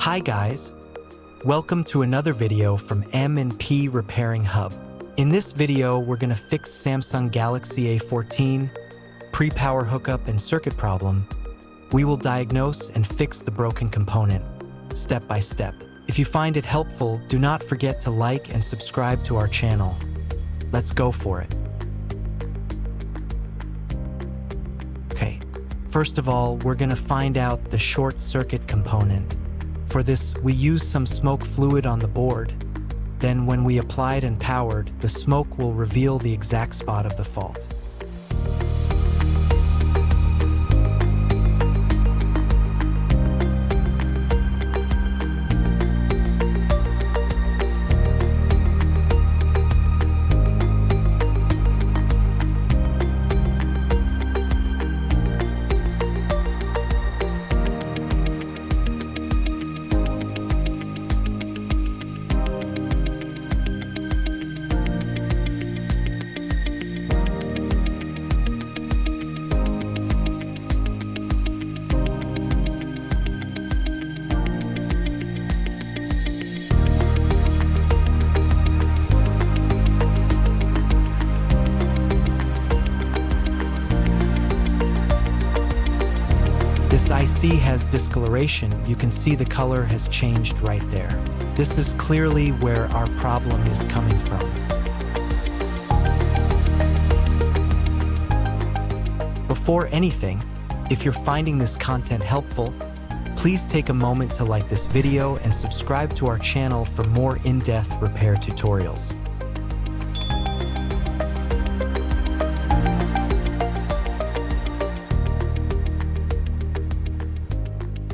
Hi guys, welcome to another video from M&P Repairing Hub. In this video, we're gonna fix Samsung Galaxy A14 pre-power hookup and circuit problem. We will diagnose and fix the broken component, step by step. If you find it helpful, do not forget to like and subscribe to our channel. Let's go for it. Okay, first of all, we're gonna find out the short circuit component. For this, we use some smoke fluid on the board. Then when we applied and powered, the smoke will reveal the exact spot of the fault. This IC has discoloration. You can see the color has changed right there. This is clearly where our problem is coming from. Before anything, if you're finding this content helpful, please take a moment to like this video and subscribe to our channel for more in-depth repair tutorials.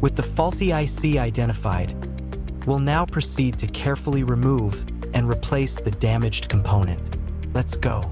With the faulty IC identified, we'll now proceed to carefully remove and replace the damaged component. Let's go.